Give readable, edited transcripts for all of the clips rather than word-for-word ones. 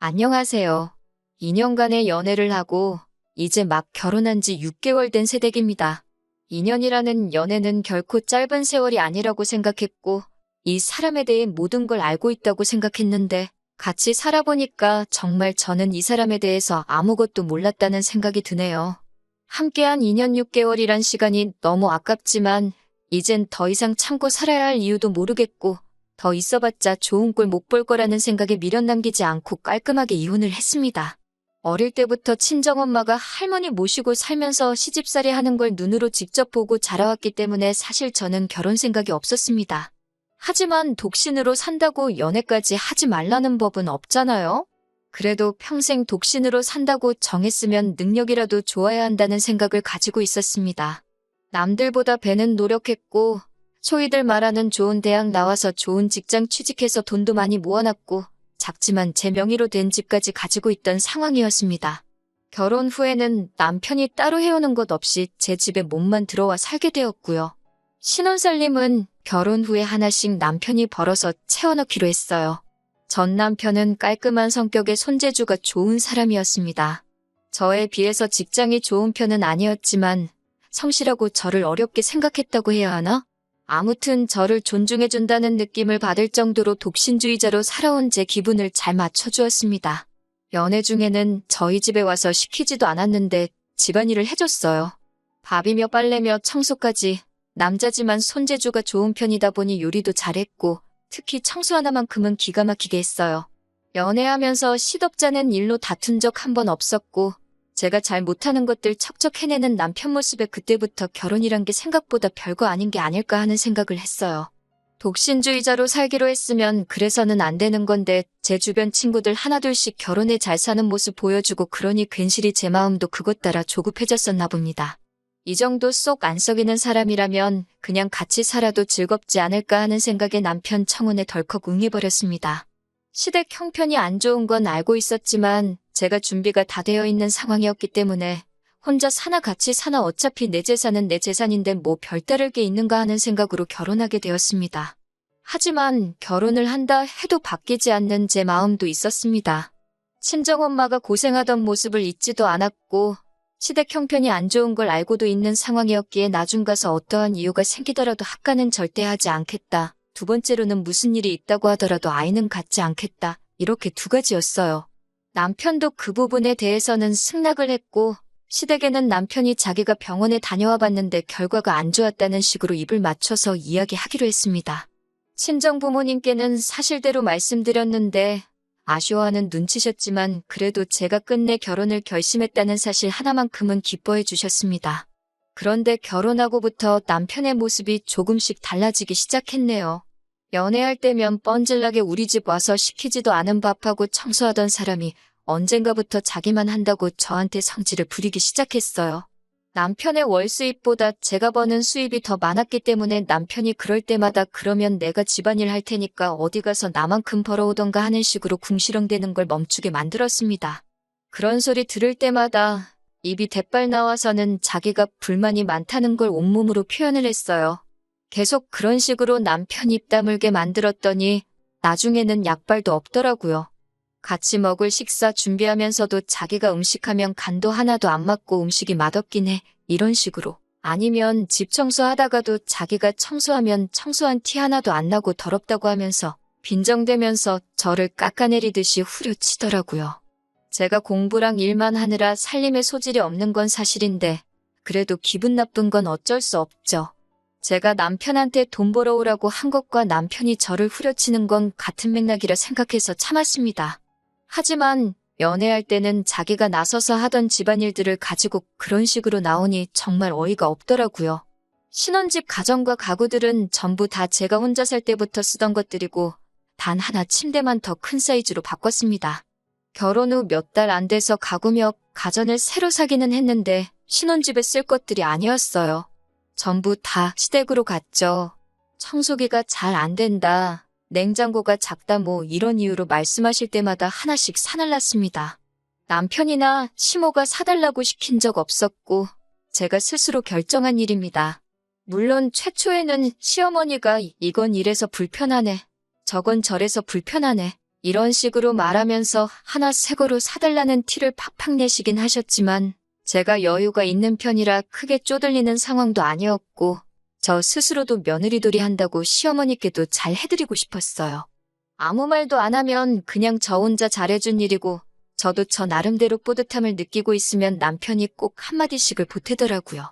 안녕하세요. 2년간의 연애를 하고 이제 막 결혼한 지 6개월 된 새댁입니다. 2년이라는 연애는 결코 짧은 세월이 아니라고 생각했고 이 사람에 대해 모든 걸 알고 있다고 생각했는데 같이 살아보니까 정말 저는 이 사람에 대해서 아무것도 몰랐다는 생각이 드네요. 함께한 2년 6개월이란 시간이 너무 아깝지만 이젠 더 이상 참고 살아야 할 이유도 모르겠고 더 있어봤자 좋은 꼴 못 볼 거라는 생각에 미련 남기지 않고 깔끔하게 이혼을 했습니다. 어릴 때부터 친정엄마가 할머니 모시고 살면서 시집살이 하는 걸 눈으로 직접 보고 자라왔기 때문에 사실 저는 결혼 생각이 없었습니다. 하지만 독신으로 산다고 연애까지 하지 말라는 법은 없잖아요? 그래도 평생 독신으로 산다고 정했으면 능력이라도 좋아야 한다는 생각을 가지고 있었습니다. 남들보다 배는 노력했고 소위들 말하는 좋은 대학 나와서 좋은 직장 취직해서 돈도 많이 모아놨고 작지만 제 명의로 된 집까지 가지고 있던 상황이었습니다. 결혼 후에는 남편이 따로 해오는 것 없이 제 집에 몸만 들어와 살게 되었고요. 신혼살림은 결혼 후에 하나씩 남편이 벌어서 채워넣기로 했어요. 전 남편은 깔끔한 성격의 손재주가 좋은 사람이었습니다. 저에 비해서 직장이 좋은 편은 아니었지만 성실하고 저를 어렵게 생각했다고 해야 하나? 아무튼 저를 존중해준다는 느낌을 받을 정도로 독신주의자로 살아온 제 기분을 잘 맞춰주었습니다. 연애 중에는 저희 집에 와서 시키지도 않았는데 집안일을 해줬어요. 밥이며 빨래며 청소까지. 남자지만 손재주가 좋은 편이다 보니 요리도 잘했고 특히 청소 하나만큼은 기가 막히게 했어요. 연애하면서 시덥잖은 일로 다툰 적 한 번 없었고 제가 잘 못하는 것들 척척 해내는 남편 모습에 그때부터 결혼이란 게 생각보다 별거 아닌 게 아닐까 하는 생각을 했어요. 독신주의자로 살기로 했으면 그래서는 안 되는 건데 제 주변 친구들 하나둘씩 결혼해 잘 사는 모습 보여주고 그러니 괜시리 제 마음도 그것 따라 조급해졌었나 봅니다. 이 정도 쏙 안 썩이는 사람이라면 그냥 같이 살아도 즐겁지 않을까 하는 생각에 남편 청혼에 덜컥 응해버렸습니다. 시댁 형편이 안 좋은 건 알고 있었지만 제가 준비가 다 되어 있는 상황이었기 때문에 혼자 사나 같이 사나 어차피 내 재산은 내 재산인데 뭐 별다를 게 있는가 하는 생각으로 결혼하게 되었습니다. 하지만 결혼을 한다 해도 바뀌지 않는 제 마음도 있었습니다. 친정엄마가 고생하던 모습을 잊지도 않았고 시댁 형편이 안 좋은 걸 알고도 있는 상황이었기에 나중 가서 어떠한 이유가 생기더라도 학가는 절대 하지 않겠다. 두 번째로는 무슨 일이 있다고 하더라도 아이는 갖지 않겠다. 이렇게 두 가지였어요. 남편도 그 부분에 대해서는 승낙을 했고 시댁에는 남편이 자기가 병원에 다녀와 봤는데 결과가 안 좋았다는 식으로 입을 맞춰서 이야기하기로 했습니다. 친정 부모님께는 사실대로 말씀드렸는데 아쉬워하는 눈치셨지만 그래도 제가 끝내 결혼을 결심했다는 사실 하나만큼은 기뻐해 주셨습니다. 그런데 결혼하고부터 남편의 모습이 조금씩 달라지기 시작했네요. 연애할 때면 뻔질나게 우리 집 와서 시키지도 않은 밥하고 청소하던 사람이 언젠가부터 자기만 한다고 저한테 성질을 부리기 시작했어요. 남편의 월 수입보다 제가 버는 수입이 더 많았기 때문에 남편이 그럴 때마다 그러면 내가 집안일 할 테니까 어디 가서 나만큼 벌어오던가 하는 식으로 궁시렁대는 걸 멈추게 만들었습니다. 그런 소리 들을 때마다 입이 대빨 나와서는 자기가 불만이 많다는 걸 온몸으로 표현을 했어요. 계속 그런 식으로 남편 입 다물게 만들었더니 나중에는 약발도 없더라고요. 같이 먹을 식사 준비하면서도 자기가 음식하면 간도 하나도 안 맞고 음식이 맛없긴 해. 이런 식으로. 아니면 집 청소하다가도 자기가 청소하면 청소한 티 하나도 안 나고 더럽다고 하면서 빈정대면서 저를 깎아내리듯이 후려치더라고요. 제가 공부랑 일만 하느라 살림에 소질이 없는 건 사실인데 그래도 기분 나쁜 건 어쩔 수 없죠. 제가 남편한테 돈 벌어오라고 한 것과 남편이 저를 후려치는 건 같은 맥락이라 생각해서 참았습니다. 하지만 연애할 때는 자기가 나서서 하던 집안일들을 가지고 그런 식으로 나오니 정말 어이가 없더라고요. 신혼집 가전과 가구들은 전부 다 제가 혼자 살 때부터 쓰던 것들이고 단 하나 침대만 더 큰 사이즈로 바꿨습니다. 결혼 후 몇 달 안 돼서 가구며 가전을 새로 사기는 했는데 신혼집에 쓸 것들이 아니었어요. 전부 다 시댁으로 갔죠. 청소기가 잘 안 된다. 냉장고가 작다 뭐 이런 이유로 말씀하실 때마다 하나씩 사날랐습니다. 남편이나 시모가 사달라고 시킨 적 없었고 제가 스스로 결정한 일입니다. 물론 최초에는 시어머니가 이건 이래서 불편하네. 저건 저래서 불편하네. 이런 식으로 말하면서 하나 새 거로 사달라는 티를 팍팍 내시긴 하셨지만 제가 여유가 있는 편이라 크게 쪼들리는 상황도 아니었고 저 스스로도 며느리돌이 한다고 시어머니께도 잘 해드리고 싶었어요. 아무 말도 안 하면 그냥 저 혼자 잘해준 일이고 저도 저 나름대로 뿌듯함을 느끼고 있으면 남편이 꼭 한마디씩을 보태더라고요.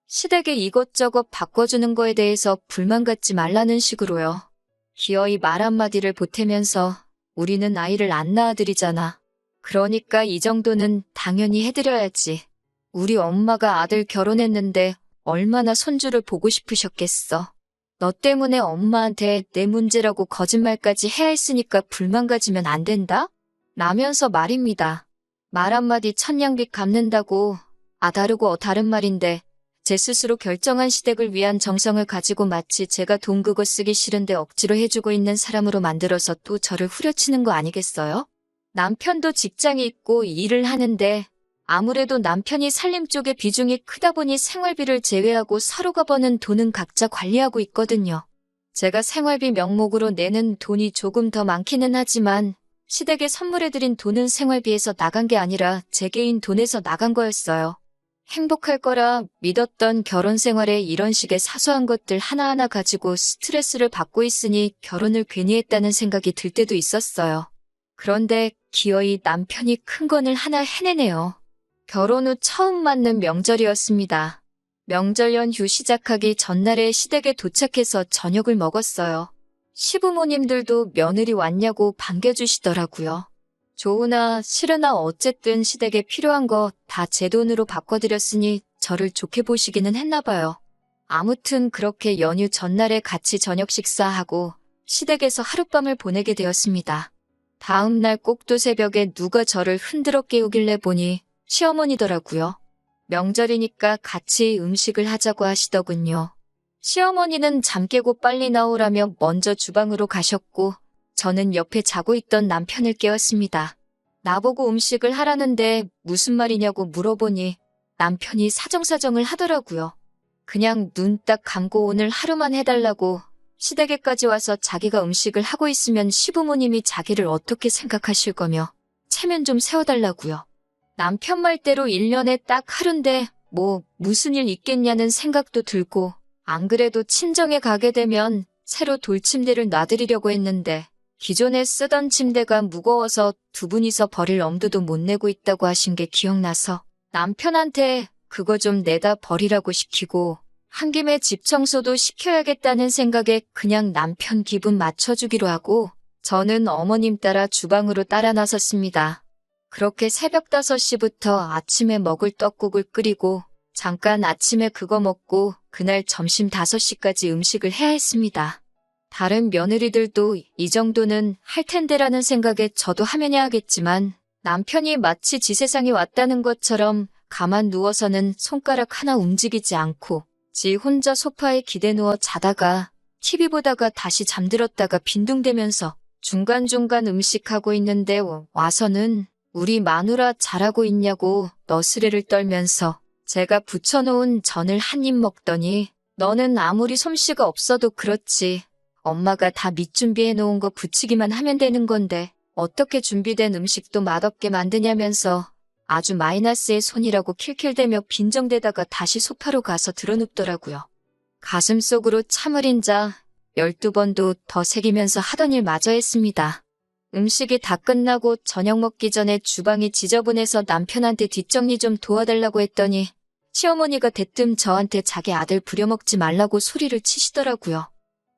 시댁에 이것저것 바꿔주는 거에 대해서 불만 갖지 말라는 식으로요. 기어이 말 한마디를 보태면서 우리는 아이를 안 낳아드리잖아. 그러니까 이 정도는 당연히 해드려야지. 우리 엄마가 아들 결혼했는데 얼마나 손주를 보고 싶으셨겠어. 너 때문에 엄마한테 내 문제라고 거짓말까지 해야 했으니까 불만 가지면 안 된다? 라면서 말입니다. 말 한마디 천냥빚 갚는다고 다르고 다른 말인데 제 스스로 결정한 시댁을 위한 정성을 가지고 마치 제가 돈 그거 쓰기 싫은데 억지로 해주고 있는 사람으로 만들어서 또 저를 후려치는 거 아니겠어요? 남편도 직장이 있고 일을 하는데 아무래도 남편이 살림 쪽에 비중이 크다 보니 생활비를 제외하고 서로가 버는 돈은 각자 관리하고 있거든요. 제가 생활비 명목으로 내는 돈이 조금 더 많기는 하지만 시댁에 선물해드린 돈은 생활비에서 나간 게 아니라 제 개인 돈에서 나간 거였어요. 행복할 거라 믿었던 결혼 생활에 이런 식의 사소한 것들 하나하나 가지고 스트레스를 받고 있으니 결혼을 괜히 했다는 생각이 들 때도 있었어요. 그런데 기어이 남편이 큰 건을 하나 해내네요. 결혼 후 처음 맞는 명절이었습니다. 명절 연휴 시작하기 전날에 시댁에 도착해서 저녁을 먹었어요. 시부모님들도 며느리 왔냐고 반겨주시더라고요. 좋으나 싫으나 어쨌든 시댁에 필요한 거 다 제 돈으로 바꿔드렸으니 저를 좋게 보시기는 했나 봐요. 아무튼 그렇게 연휴 전날에 같이 저녁 식사하고 시댁에서 하룻밤을 보내게 되었습니다. 다음 날 꼭두 새벽에 누가 저를 흔들어 깨우길래 보니 시어머니더라고요. 명절이니까 같이 음식을 하자고 하시더군요. 시어머니는 잠 깨고 빨리 나오라며 먼저 주방으로 가셨고 저는 옆에 자고 있던 남편을 깨웠습니다. 나보고 음식을 하라는데 무슨 말이냐고 물어보니 남편이 사정사정을 하더라고요. 그냥 눈 딱 감고 오늘 하루만 해달라고 시댁에까지 와서 자기가 음식을 하고 있으면 시부모님이 자기를 어떻게 생각하실 거며 체면 좀 세워달라고요. 남편 말대로 1년에 딱 하루인데 무슨 일 있겠냐는 생각도 들고 안 그래도 친정에 가게 되면 새로 돌침대를 놔드리려고 했는데 기존에 쓰던 침대가 무거워서 두 분이서 버릴 엄두도 못 내고 있다고 하신 게 기억나서 남편한테 그거 좀 내다 버리라고 시키고 한 김에 집 청소도 시켜야겠다는 생각에 그냥 남편 기분 맞춰주기로 하고 저는 어머님 따라 주방으로 따라 나섰습니다. 그렇게 새벽 5시부터 아침에 먹을 떡국을 끓이고 잠깐 아침에 그거 먹고 그날 점심 5시까지 음식을 해야 했습니다. 다른 며느리들도 이 정도는 할 텐데라는 생각에 저도 하면야 하겠지만 남편이 마치 지 세상에 왔다는 것처럼 가만 누워서는 손가락 하나 움직이지 않고 지 혼자 소파에 기대 누워 자다가 TV 보다가 다시 잠들었다가 빈둥대면서 중간중간 음식하고 있는데 와서는 우리 마누라 잘하고 있냐고 너스레를 떨면서 제가 부쳐놓은 전을 한 입 먹더니 너는 아무리 솜씨가 없어도 그렇지 엄마가 다 밑준비해 놓은 거 부치기만 하면 되는 건데 어떻게 준비된 음식도 맛없게 만드냐면서 아주 마이너스의 손이라고 킬킬대며 빈정대다가 다시 소파로 가서 드러눕더라고요. 가슴속으로 참을 인자 12번도 더 새기면서 하던 일 마저 했습니다. 음식이 다 끝나고 저녁 먹기 전에 주방이 지저분해서 남편한테 뒷정리 좀 도와달라고 했더니 시어머니가 대뜸 저한테 자기 아들 부려먹지 말라고 소리를 치시더라고요.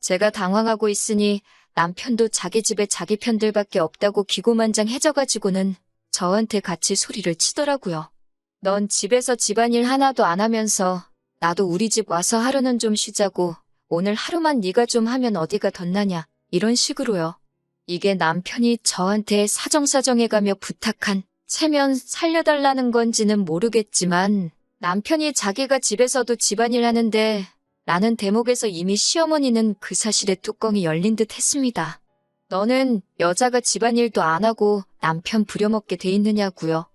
제가 당황하고 있으니 남편도 자기 집에 자기 편들밖에 없다고 기고만장해져가지고는 저한테 같이 소리를 치더라고요. 넌 집에서 집안일 하나도 안 하면서 나도 우리 집 와서 하루는 좀 쉬자고 오늘 하루만 네가 좀 하면 어디가 덧나냐 이런 식으로요. 이게 남편이 저한테 사정사정해가며 부탁한 체면 살려달라는 건지는 모르겠지만 남편이 자기가 집에서도 집안일 하는데 라는 대목에서 이미 시어머니는 그 사실의 뚜껑이 열린 듯 했습니다. 너는 여자가 집안일도 안 하고 남편 부려먹게 돼 있느냐고요.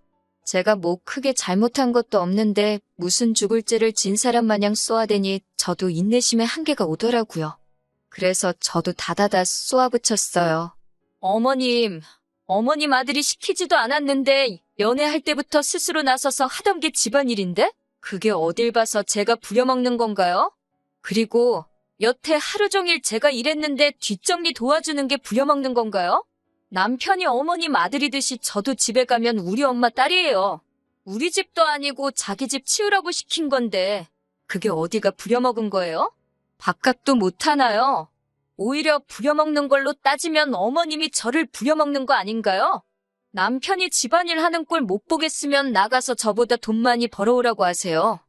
제가 크게 잘못한 것도 없는데 무슨 죽을 죄를 진 사람 마냥 쏘아대니 저도 인내심의 한계가 오더라고요. 그래서 저도 다다다 쏘아붙였어요. 어머님 아들이 시키지도 않았는데 연애할 때부터 스스로 나서서 하던 게 집안일인데? 그게 어딜 봐서 제가 부려먹는 건가요? 그리고 여태 하루 종일 제가 일했는데 뒷정리 도와주는 게 부려먹는 건가요? 남편이 어머님 아들이듯이 저도 집에 가면 우리 엄마 딸이에요. 우리 집도 아니고 자기 집 치우라고 시킨 건데 그게 어디가 부려먹은 거예요? 밥값도 못하나요? 오히려 부려먹는 걸로 따지면 어머님이 저를 부려먹는 거 아닌가요? 남편이 집안일 하는 꼴 못 보겠으면 나가서 저보다 돈 많이 벌어오라고 하세요.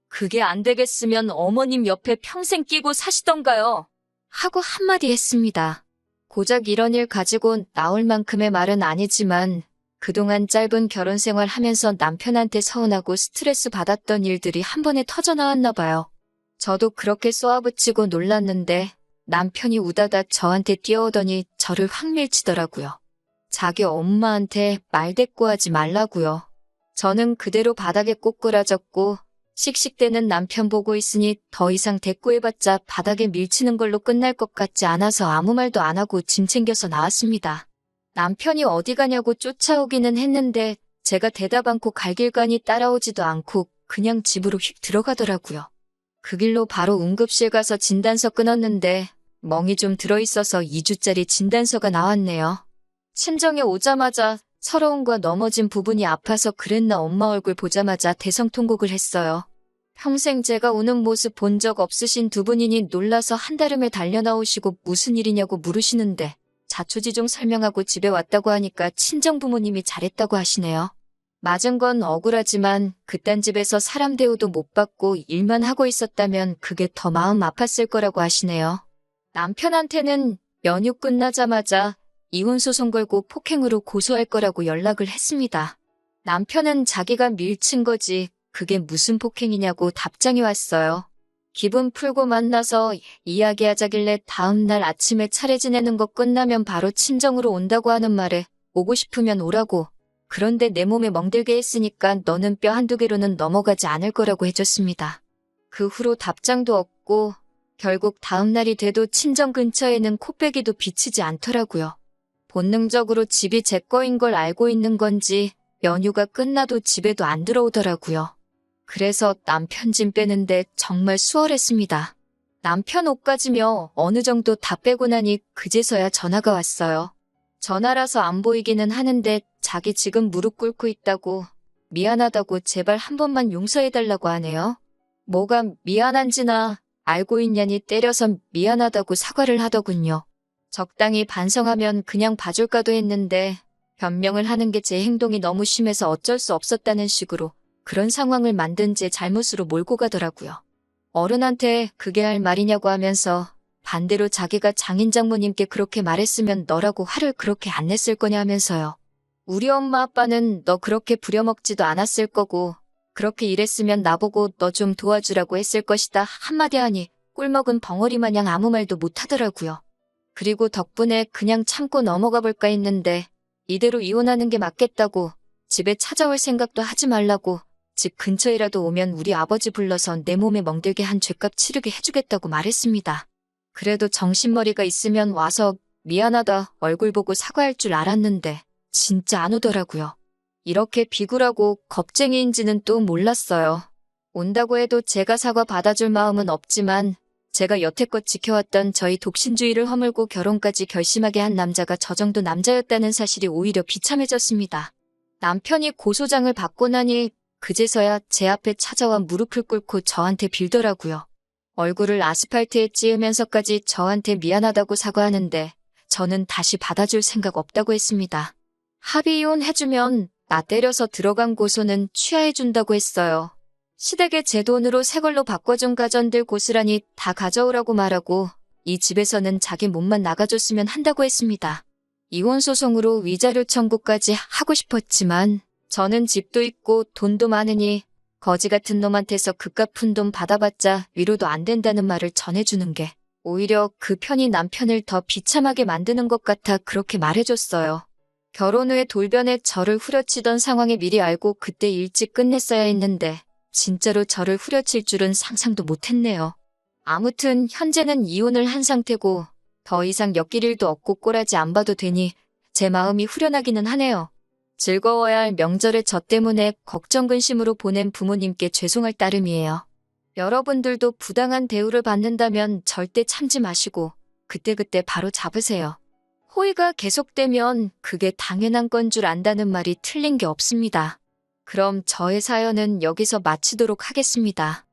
그게 안 되겠으면 어머님 옆에 평생 끼고 사시던가요. 하고 한마디 했습니다. 고작 이런 일 가지고 나올 만큼의 말은 아니지만 그동안 짧은 결혼 생활 하면서 남편한테 서운하고 스트레스 받았던 일들이 한 번에 터져나왔나 봐요. 저도 그렇게 쏘아붙이고 놀랐는데 남편이 우다다 저한테 뛰어오더니 저를 확 밀치더라고요. 자기 엄마한테 말대꾸하지 말라고요. 저는 그대로 바닥에 꼬꾸라졌고 씩씩대는 남편 보고 있으니 더 이상 대꾸해봤자 바닥에 밀치는 걸로 끝날 것 같지 않아서 아무 말도 안 하고 짐 챙겨서 나왔습니다. 남편이 어디 가냐고 쫓아오기는 했는데 제가 대답 않고 갈 길 가니 따라오지도 않고 그냥 집으로 휙 들어가더라고요. 그 길로 바로 응급실 가서 진단서 끊었는데 멍이 좀 들어있어서 2주짜리 진단서가 나왔네요. 친정에 오자마자 서러움과 넘어진 부분이 아파서 그랬나 엄마 얼굴 보자마자 대성통곡을 했어요. 평생 제가 우는 모습 본 적 없으신 두 분이니 놀라서 한달음에 달려나오시고 무슨 일이냐고 물으시는데 자초지종 설명하고 집에 왔다고 하니까 친정부모님이 잘했다고 하시네요. 맞은 건 억울하지만 그딴 집에서 사람 대우도 못 받고 일만 하고 있었다면 그게 더 마음 아팠을 거라고 하시네요. 남편한테는 연휴 끝나자마자 이혼소송 걸고 폭행으로 고소할 거라고 연락을 했습니다. 남편은 자기가 밀친 거지 그게 무슨 폭행이냐고 답장이 왔어요. 기분 풀고 만나서 이야기하자길래 다음날 아침에 차례 지내는 거 끝나면 바로 친정으로 온다고 하는 말에 오고 싶으면 오라고. 그런데 내 몸에 멍들게 했으니까 너는 뼈 한두 개로는 넘어가지 않을 거라고 해줬습니다. 그 후로 답장도 없고 결국 다음날이 돼도 친정 근처에는 코빼기도 비치지 않더라고요. 본능적으로 집이 제 거인 걸 알고 있는 건지 연휴가 끝나도 집에도 안 들어오더라고요. 그래서 남편 짐 빼는데 정말 수월했습니다. 남편 옷가지며 어느 정도 다 빼고 나니 그제서야 전화가 왔어요. 전화라서 안 보이기는 하는데 자기 지금 무릎 꿇고 있다고 미안하다고 제발 한 번만 용서해달라고 하네요. 뭐가 미안한지나 알고 있냐니 때려서 미안하다고 사과를 하더군요. 적당히 반성하면 그냥 봐줄까도 했는데 변명을 하는 게 제 행동이 너무 심해서 어쩔 수 없었다는 식으로 그런 상황을 만든 제 잘못으로 몰고 가더라고요. 어른한테 그게 할 말이냐고 하면서 반대로 자기가 장인 장모님께 그렇게 말했으면 너라고 화를 그렇게 안 냈을 거냐 하면서요. 우리 엄마 아빠는 너 그렇게 부려먹지도 않았을 거고 그렇게 일했으면 나보고 너 좀 도와주라고 했을 것이다 한마디 하니 꿀먹은 벙어리 마냥 아무 말도 못하더라고요. 그리고 덕분에 그냥 참고 넘어가 볼까 했는데 이대로 이혼하는 게 맞겠다고 집에 찾아올 생각도 하지 말라고 집 근처에라도 오면 우리 아버지 불러서 내 몸에 멍들게 한 죗값 치르게 해주겠다고 말했습니다. 그래도 정신머리가 있으면 와서 미안하다 얼굴 보고 사과할 줄 알았는데 진짜 안 오더라고요. 이렇게 비굴하고 겁쟁이인지는 또 몰랐어요. 온다고 해도 제가 사과 받아줄 마음은 없지만 제가 여태껏 지켜왔던 저희 독신주의를 허물고 결혼까지 결심하게 한 남자가 저 정도 남자였다는 사실이 오히려 비참해졌습니다. 남편이 고소장을 받고 나니 그제서야 제 앞에 찾아와 무릎을 꿇고 저한테 빌더라고요. 얼굴을 아스팔트에 찌으면서까지 저한테 미안하다고 사과하는데 저는 다시 받아줄 생각 없다고 했습니다. 합의 이혼 해주면 나 때려서 들어간 고소는 취하해준다고 했어요. 시댁에 제 돈으로 새 걸로 바꿔준 가전들 고스란히 다 가져오라고 말하고 이 집에서는 자기 몸만 나가줬으면 한다고 했습니다. 이혼 소송으로 위자료 청구까지 하고 싶었지만 저는 집도 있고 돈도 많으니 거지 같은 놈한테서 그깟 푼 돈 받아봤자 위로도 안 된다는 말을 전해주는 게 오히려 그 편이 남편을 더 비참하게 만드는 것 같아 그렇게 말해줬어요. 결혼 후에 돌변에 저를 후려치던 상황에 미리 알고 그때 일찍 끝냈어야 했는데 진짜로 저를 후려칠 줄은 상상도 못했네요. 아무튼 현재는 이혼을 한 상태고 더 이상 엮일 일도 없고 꼬라지 안 봐도 되니 제 마음이 후련하기는 하네요. 즐거워야 할 명절에 저 때문에 걱정 근심으로 보낸 부모님께 죄송할 따름이에요. 여러분들도 부당한 대우를 받는다면 절대 참지 마시고 그때그때 바로 잡으세요. 호의가 계속되면 그게 당연한 건 줄 안다는 말이 틀린 게 없습니다. 그럼 저의 사연은 여기서 마치도록 하겠습니다.